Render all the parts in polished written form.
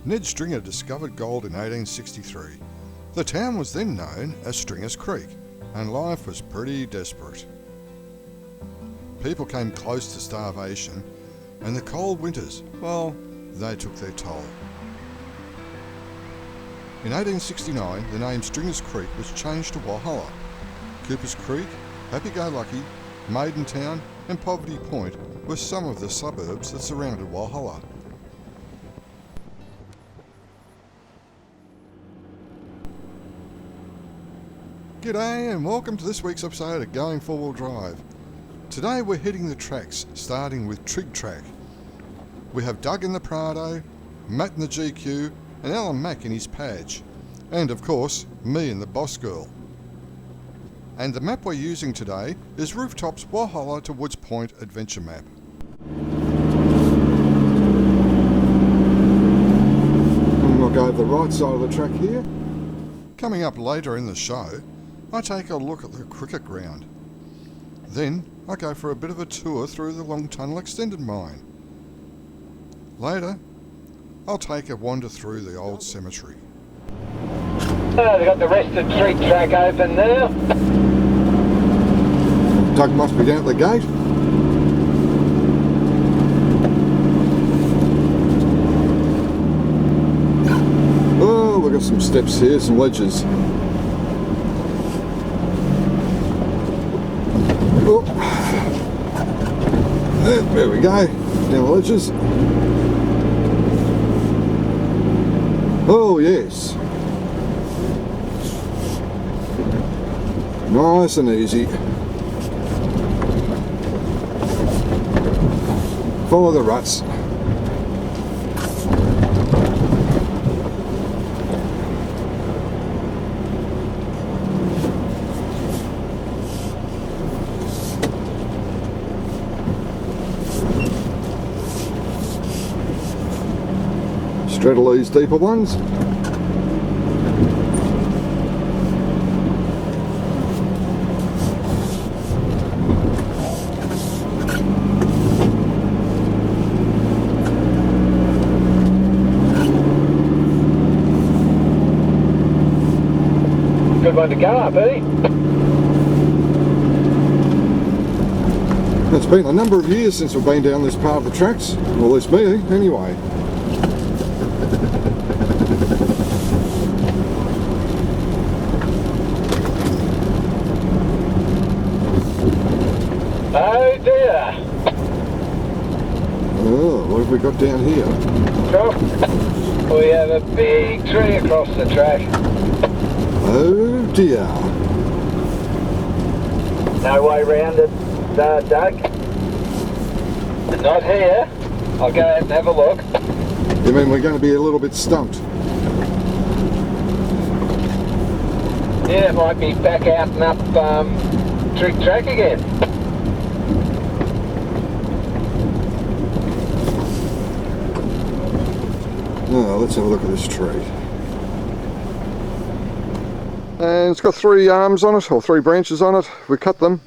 Ned Stringer discovered gold in 1863. The town was then known as Stringer's Creek, and life was pretty desperate. People came close to starvation, and the cold winters, well, they took their toll. In 1869, the name Stringer's Creek was changed to Walhalla. Cooper's Creek, Happy-Go-Lucky, Maidentown and Poverty Point were some of the suburbs that surrounded Walhalla. G'day and welcome to this week's episode of Going 4-Wheel Drive. Today we're hitting the tracks, starting with Trig Track. We have Doug in the Prado, Matt in the GQ and Alan Mack in his Padge. And of course, me in the Boss Girl. And the map we're using today is Rooftop's Walhalla to Woods Point adventure map. I'll go over the right side of the track here. Coming up later in the show, I take a look at the cricket ground. Then I go for a bit of a tour through the Long Tunnel Extended Mine. Later, I'll take a wander through the old cemetery. They've got the rest of Trig Track open now. Doug must be down at the gate. Oh, we've got some steps here, some ledges. Oh. There we go, down the ledges. Oh yes. Nice and easy. Follow the ruts. Straddle these deeper ones. Good one to go up, eh? It's been a number of years since we've been down this part of the tracks. Well, at least me, anyway. Oh dear. Oh, what have we got down here? We have a big tree across the track. Oh dear. No way round it, Doug. Not here. I'll go out and have a look. You mean we're going to be a little bit stumped? Yeah, it might be back out and up Trig Track again. Oh, let's have a look at this tree. And it's got three arms on it, or three branches on it. We cut them.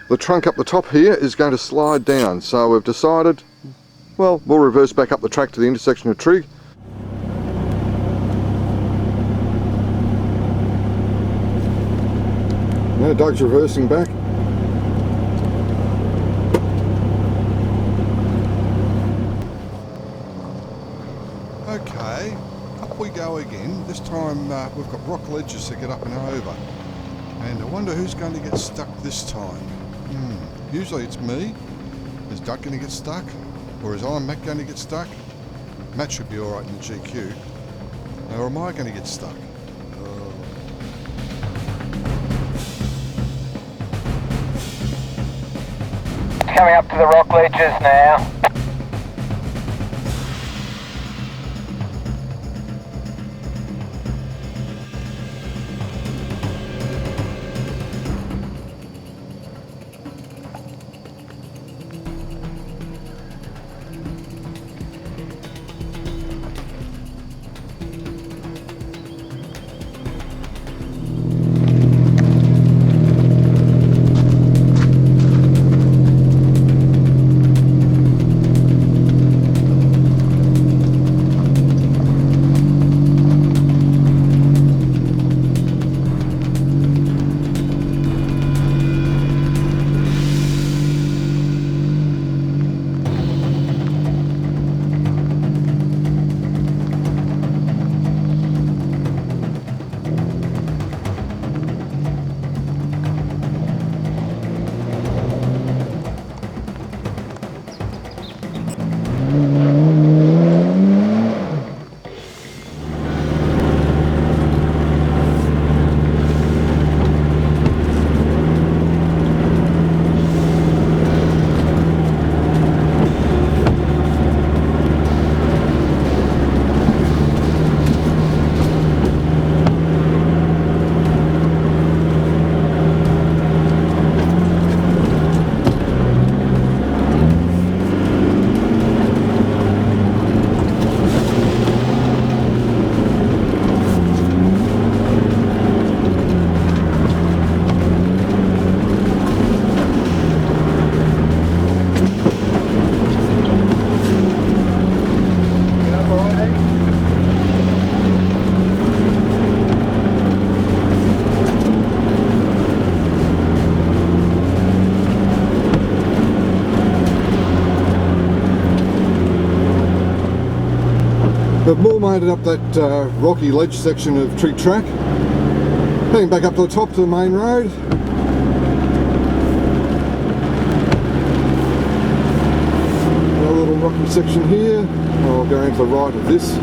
The trunk up the top here is going to slide down, so we've decided, well, we'll reverse back up the track to the intersection of Trig. Now Doug's reversing back. Okay, up we go again. This time we've got rock ledges to get up and over. And I wonder who's going to get stuck this time. Usually it's me. Is Doug going to get stuck? Or is Alan Mack going to get stuck? Matt should be alright in the GQ. Or am I going to get stuck? Coming up to the rock ledges now. I've more made it up that rocky ledge section of Trig Track. Heading back up to the top to the main road. Another little rocky section here. I'll go into the right of this.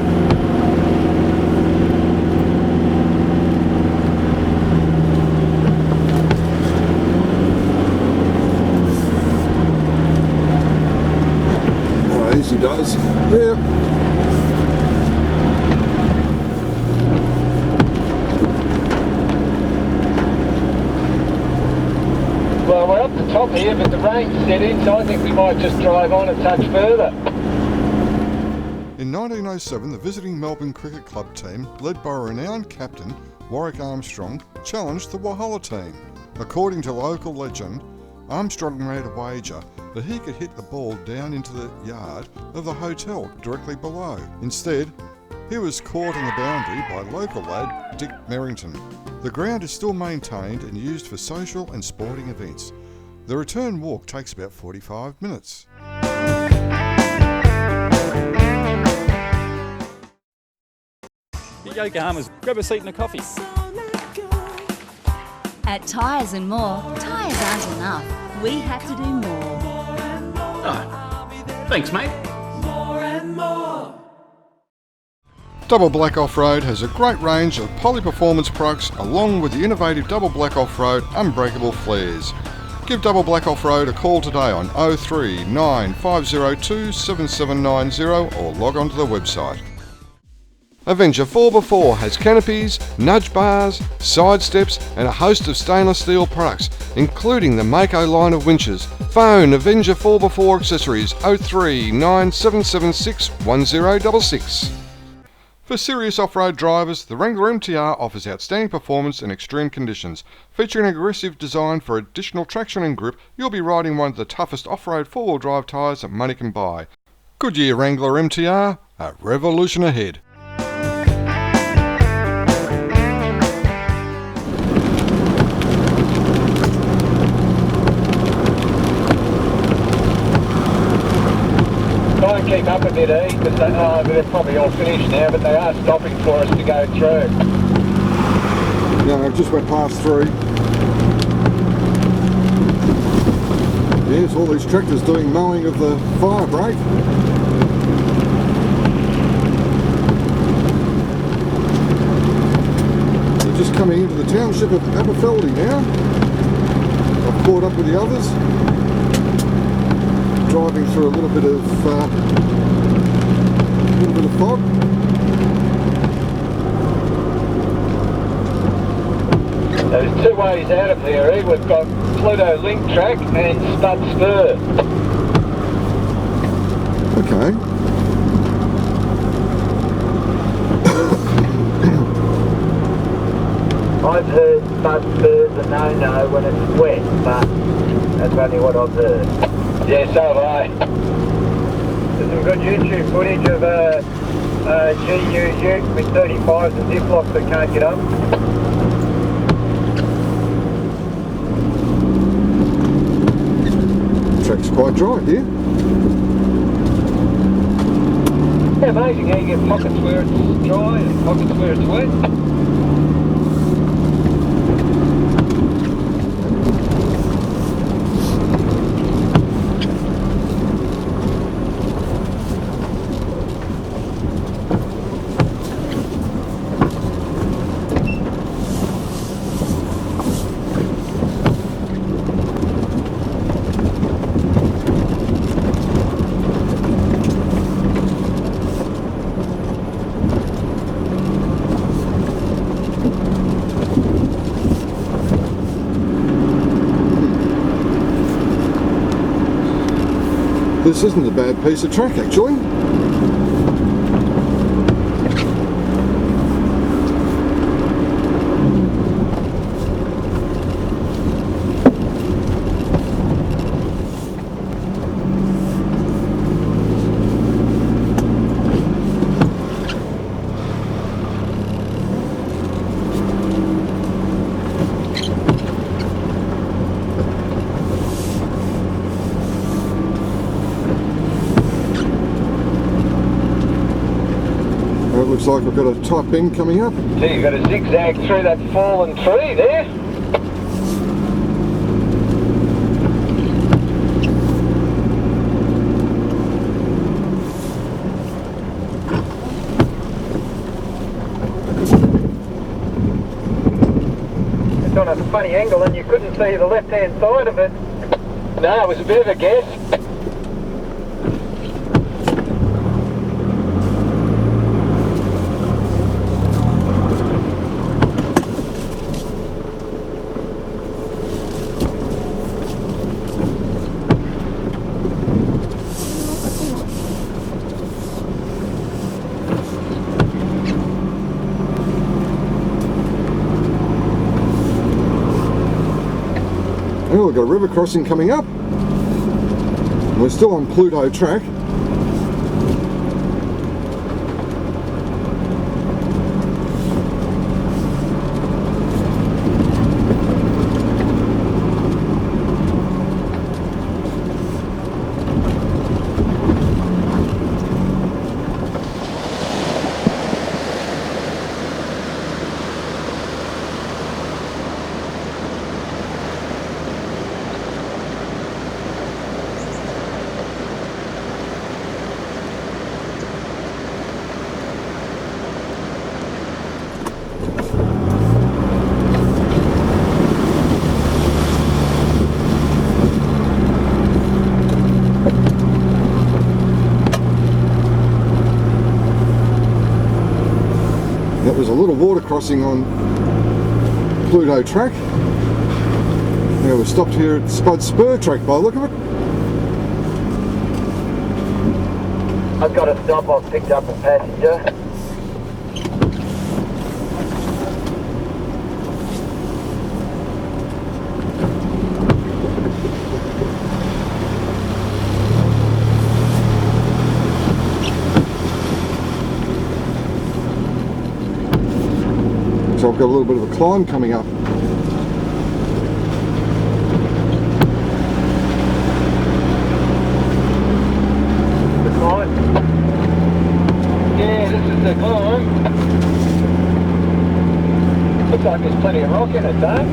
Oh, easy does. Yeah. Well, we're up the top here, but the rain's set in, so I think we might just drive on a touch further. In 1907, the visiting Melbourne Cricket Club team, led by renowned captain Warwick Armstrong, challenged the Walhalla team. According to local legend, Armstrong made a wager that he could hit the ball down into the yard of the hotel directly below. Instead, he was caught on the boundary by local lad Dick Merrington. The ground is still maintained and used for social and sporting events. The return walk takes about 45 minutes. Yokohamas, grab a seat and a coffee. At Tyres and More, tyres aren't enough. We have to do more. Oh, thanks, mate. Double Black Off-Road has a great range of poly-performance products along with the innovative Double Black Off-Road unbreakable flares. Give Double Black Off-Road a call today on 03 9502 7790 or log on to the website. Avenger 4x4 has canopies, nudge bars, side steps and a host of stainless steel products, including the Mako line of winches. Phone Avenger 4x4 accessories 03 9776 1066. For serious off-road drivers, the Wrangler MTR offers outstanding performance in extreme conditions. Featuring an aggressive design for additional traction and grip, you'll be riding one of the toughest off-road four-wheel drive tyres that money can buy. Goodyear Wrangler MTR, a revolution ahead. Try and keep up a bit, because they're probably all finished now, but they are stopping for us to go through. Yeah, I just went past through. Yes, all these tractors doing mowing of the fire break. They're just coming into the township of Aberfeldy now. I've caught up with the others. Driving through a little bit of fog. There's two ways out of there, eh? We've got Pluto Link Track and Spud Spur. Okay. I've heard Spud Spur's a no-no when it's wet, but that's only what I've heard. Yeah, so have I. There's some good YouTube footage of GU Ute with 35s and Ziplocs that can't get up. Track's quite dry here. Yeah, amazing how you get pockets where it's dry and pockets where it's wet. This isn't a bad piece of track actually. It looks like we've got a tight bend coming up. So you've got a zigzag through that fallen tree there. It's on a funny angle and you couldn't see the left-hand side of it. No, it was a bit of a guess. Oh, we've got a river crossing coming up. We're still on Pluto track. That was a little water crossing on Pluto track. Now we're stopped here at Spud Spur track by the look of it. I've got to stop, I've picked up a passenger. So I've got a little bit of a climb coming up. The climb? Yeah, this is the climb. Looks like there's plenty of rock in it, though.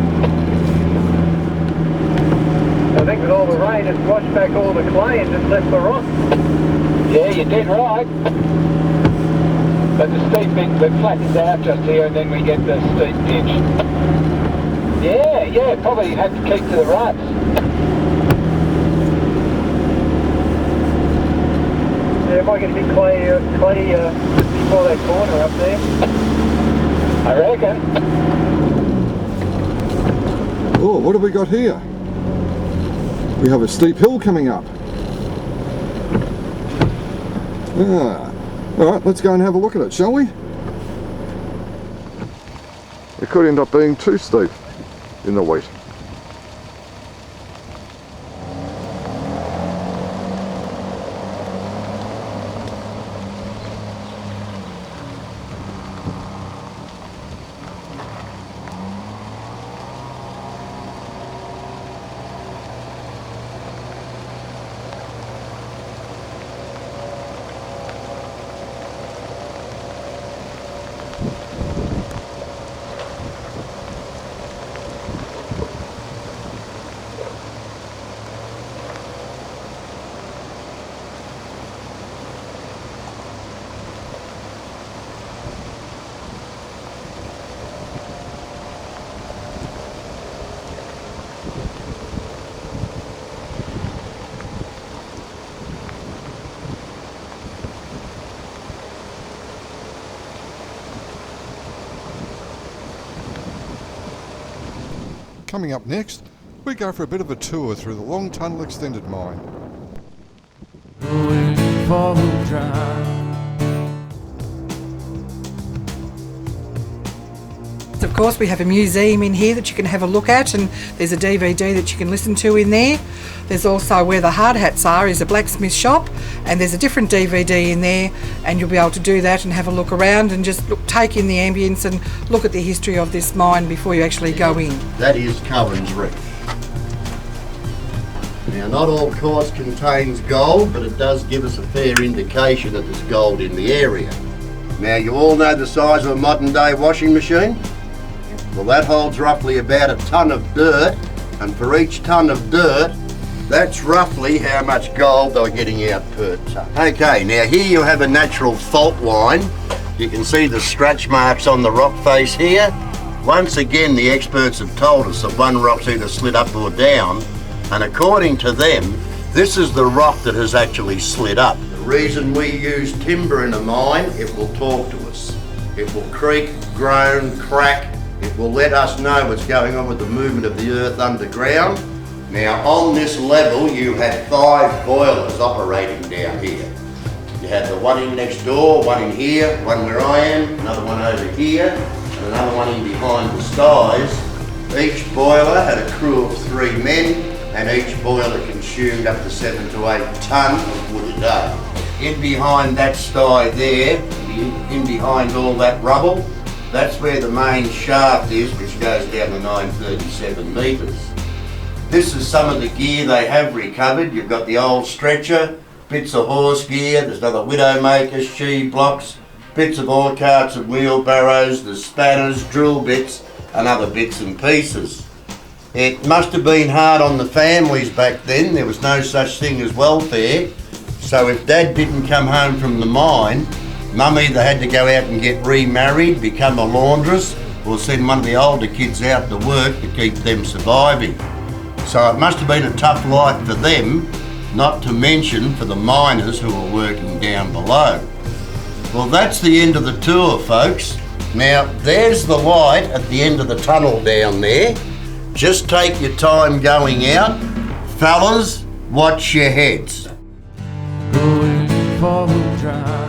I think with all the rain it's washed back all the clay and just left the rock. Yeah, you did right. But the steep bit flattens out just here and then we get the steep pitch. Yeah, probably have to keep to the ruts. Yeah, might get a bit clay before that corner up there. I reckon. Oh, what have we got here? We have a steep hill coming up. Alright, let's go and have a look at it, shall we? It could end up being too steep in the wet. Coming up next, we go for a bit of a tour through the Long Tunnel Extended Mine. Going four-wheel drive. Of course, we have a museum in here that you can have a look at, and there's a DVD that you can listen to in there. There's also where the hard hats are is a blacksmith shop, and there's a different DVD in there, and you'll be able to do that and have a look around and just take in the ambience and look at the history of this mine before you actually go in. That is Cohen's Reef. Now, not all quartz contains gold, but it does give us a fair indication that there's gold in the area. Now you all know the size of a modern day washing machine? Well, that holds roughly about a tonne of dirt, and for each tonne of dirt, that's roughly how much gold they're getting out per tonne. Okay, now here you have a natural fault line. You can see the scratch marks on the rock face here. Once again, the experts have told us that one rock's either slid up or down, and according to them, this is the rock that has actually slid up. The reason we use timber in a mine, it will talk to us. It will creak, groan, crack. It will let us know what's going on with the movement of the earth underground. Now on this level you had 5 boilers operating down here. You had the one in next door, one in here, one where I am, another one over here, and another one in behind the styes. Each boiler had a crew of 3 men, and each boiler consumed up to 7 to 8 tonne of wood a day. In behind that sty there, in behind all that rubble, that's where the main shaft is, which goes down to 937 metres. This is some of the gear they have recovered. You've got the old stretcher, bits of horse gear, there's another widowmaker, sheave blocks, bits of ore carts and wheelbarrows, the spanners, drill bits and other bits and pieces. It must have been hard on the families back then. There was no such thing as welfare. So if Dad didn't come home from the mine, Mum either had to go out and get remarried, become a laundress, or send one of the older kids out to work to keep them surviving. So it must have been a tough life for them, not to mention for the miners who were working down below. Well, that's the end of the tour, folks. Now, there's the light at the end of the tunnel down there. Just take your time going out. Fellas, watch your heads. Going forward drive.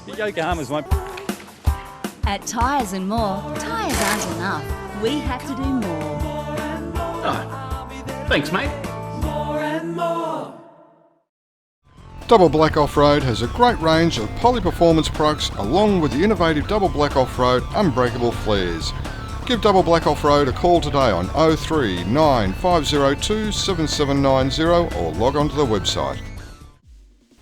The Yokohamas won't. At Tyres and More, tyres aren't enough. We have to do more. Oh, thanks, mate. Double Black Off-Road has a great range of poly-performance products along with the innovative Double Black Off-Road unbreakable flares. Give Double Black Off-Road a call today on 03 9502 7790 or log on to the website.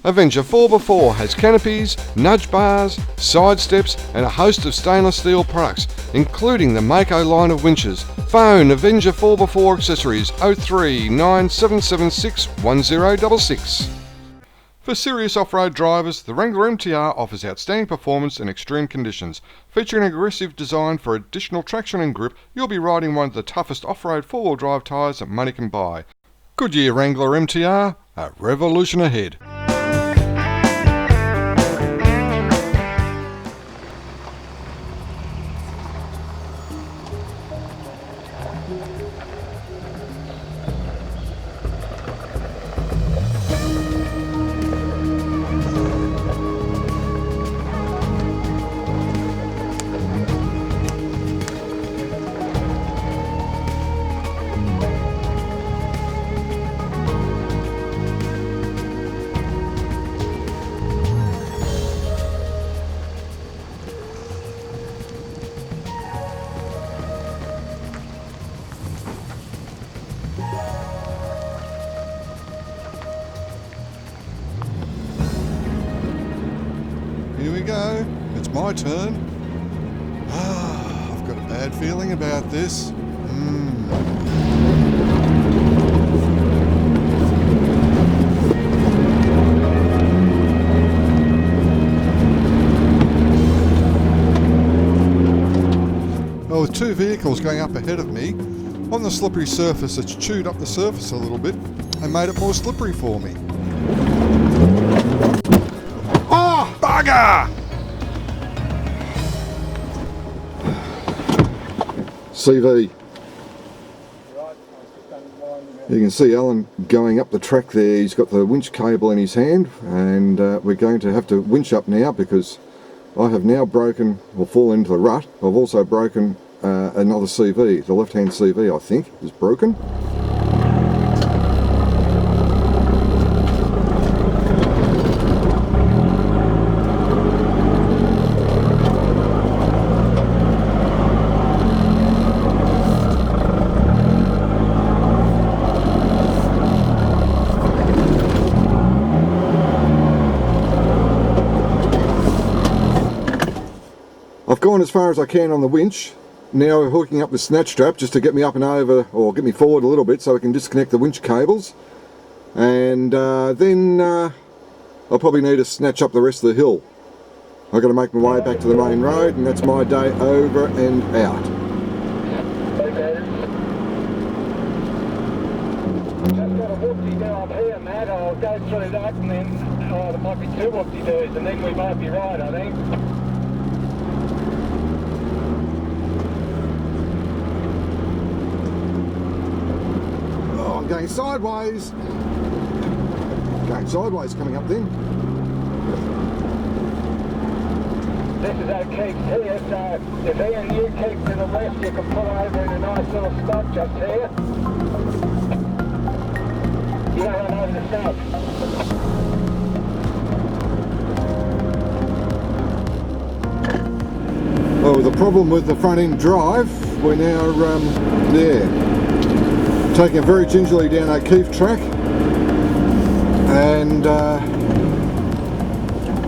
Avenger 4x4 has canopies, nudge bars, side steps and a host of stainless steel products, including the Mako line of winches. Phone Avenger 4x4 accessories 03 9776 1066. For serious off-road drivers, the Wrangler MTR offers outstanding performance in extreme conditions. Featuring an aggressive design for additional traction and grip, you'll be riding one of the toughest off-road four-wheel drive tyres that money can buy. Goodyear Wrangler MTR, a revolution ahead. Here we go. It's my turn. I've got a bad feeling about this. Well, with two vehicles going up ahead of me, on the slippery surface it's chewed up the surface a little bit and made it more slippery for me. Oh, bugger! CV. You can see Alan going up the track there. He's got the winch cable in his hand, and we're going to have to winch up now because I have now broken or fallen into the rut. I've also broken another CV. The left-hand CV, I think, is broken. gone as far as I can on the winch. Now we're hooking up the snatch strap just to get me up and over, or get me forward a little bit so I can disconnect the winch cables. And then I'll probably need to snatch up the rest of the hill. I've got to make my way back to the main road, and that's my day over and out. Okay. Just got a whoopsie do up here, Matt. I'll go through that and then there might be two whoopsie doos and then we might be right, I think. Oh, I'm going sideways. Going sideways coming up then. This is how Keith here, so if he and you keep to the left, you can pull over in a nice little spot just here. You don't run over the stop. Well, with the problem with the front end drive, we're now taking it very gingerly down our Keith track, and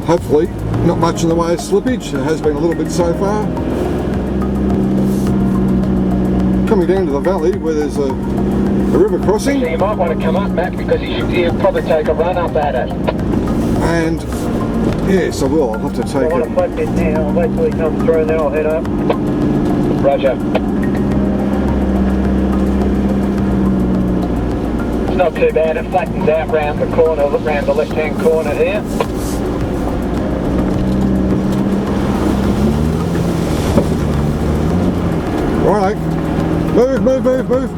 hopefully not much in the way of slippage. It has been a little bit so far. Coming down to the valley where there's a river crossing. So you might want to come up, Matt, because you'll probably take a run up at it. And yes, I will. I'll have to take I want to it. flip it now. I'll wait till he comes through and then I'll head up. Roger. It's not too bad. It flattens out round the corner, round the left-hand corner here. Right. Move, move, move, move.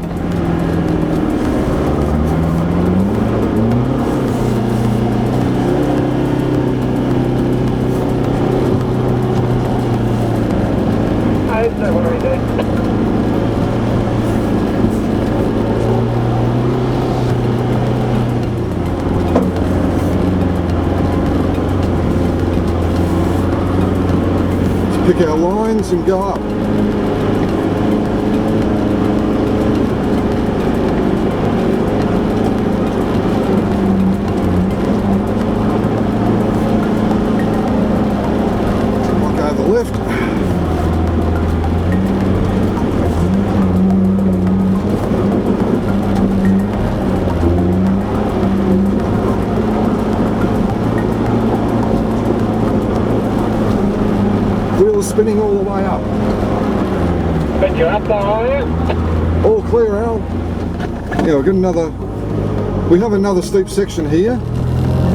Hey, no worries there. Let's pick our lines and go up. Lift. Wheels spinning all the way up. But you're up there, are you? All clear, Al. Yeah, we have another steep section here.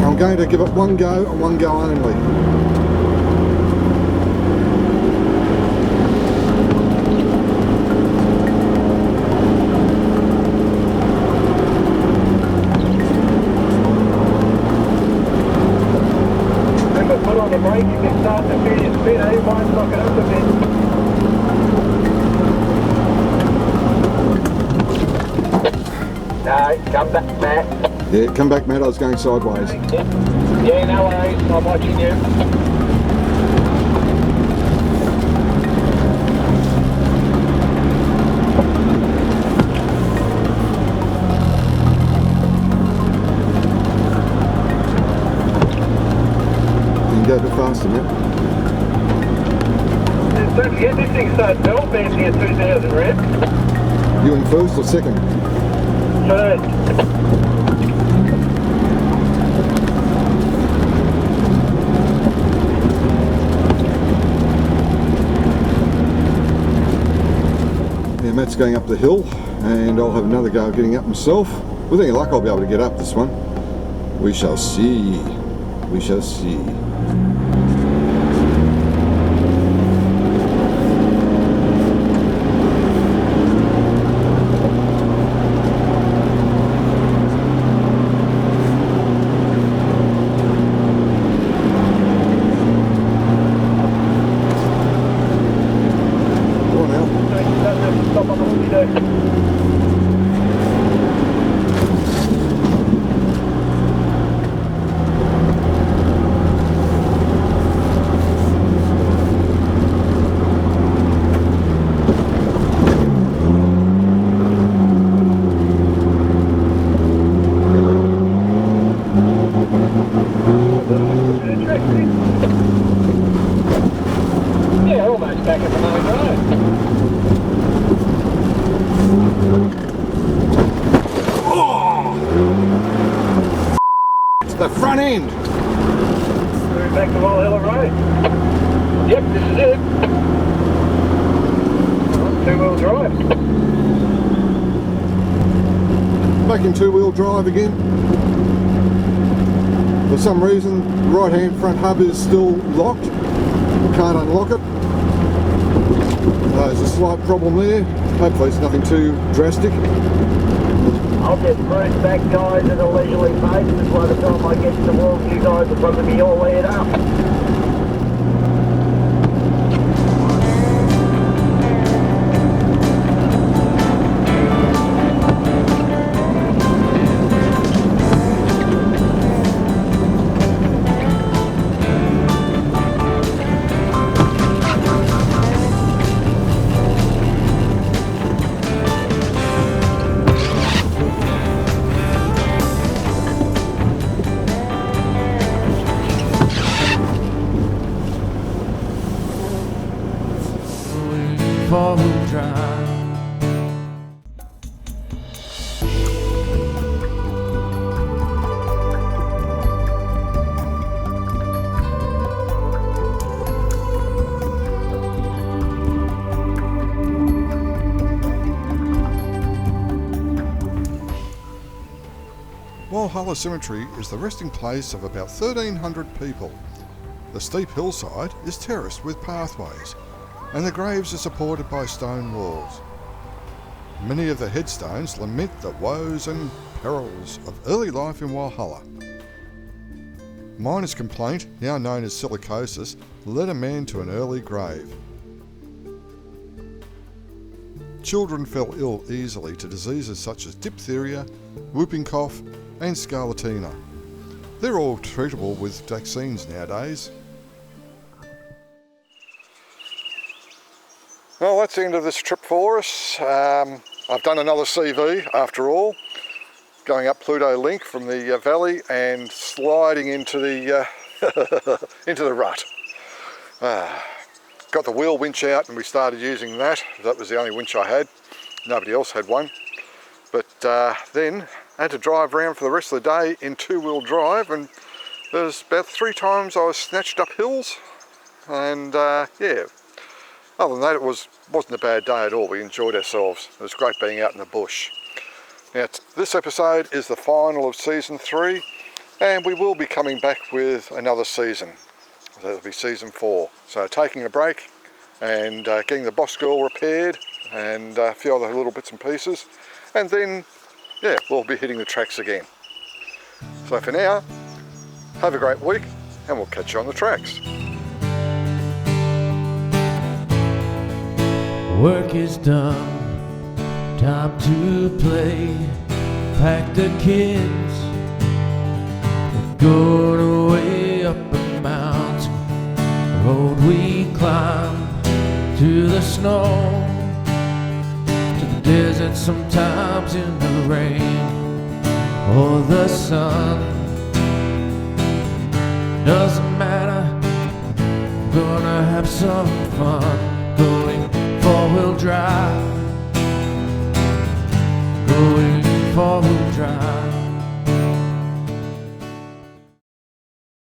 I'm going to give it one go and one go only. Put on the brake, you can start to feel your spin, eh? Mine's knocking up a bit. No, come back, Matt. Yeah, come back, Matt. I was going sideways. Yeah, no worries. I'm watching you. Go a bit faster, Matt. Don't forget, this thing starts bell fancy at 2,000 reps. You in first or second? First. Yeah, Matt's going up the hill, and I'll have another go getting up myself. With any luck, I'll be able to get up this one. We shall see. We shall see. Stop on the whoopsie do. It's the front end. Moving back to Walhalla Road. Yep, this is it. Two-wheel drive. Back in two-wheel drive again. For some reason, the right-hand front hub is still locked. Can't unlock it. There's a slight problem there. Hopefully it's nothing too drastic. I'll get cruise back, guys, at a leisurely pace, and by the time I get to the wall, you guys will probably be all laid up. four-wheel drive. Walhalla Cemetery is the resting place of about 1,300 people. The steep hillside is terraced with pathways, and the graves are supported by stone walls. Many of the headstones lament the woes and perils of early life in Walhalla. Miner's complaint, now known as silicosis, led a man to an early grave. Children fell ill easily to diseases such as diphtheria, whooping cough, and scarlatina. They're all treatable with vaccines nowadays. Well, that's the end of this trip for us. I've done another CV after all, going up Pluto Link from the valley and sliding into the into the rut. Got the wheel winch out and we started using that. That was the only winch I had. Nobody else had one. But then I had to drive around for the rest of the day in two-wheel drive, and there's about 3 times I was snatched up hills. And yeah, other than that, it wasn't a bad day at all. We enjoyed ourselves. It was great being out in the bush. Now, this episode is the final of season 3, and we will be coming back with another season. That'll be season 4. So taking a break and getting the Boss Girl repaired and a few other little bits and pieces, and then yeah, we'll be hitting the tracks again. So for now, have a great week, and we'll catch you on the tracks. Work is done, time to play. Pack the kids, we're going away up a mountain road we climb, to the snow, to the desert, sometimes in the rain or the sun. Doesn't matter, gonna have some fun, going four-wheel drive, going four-wheel drive.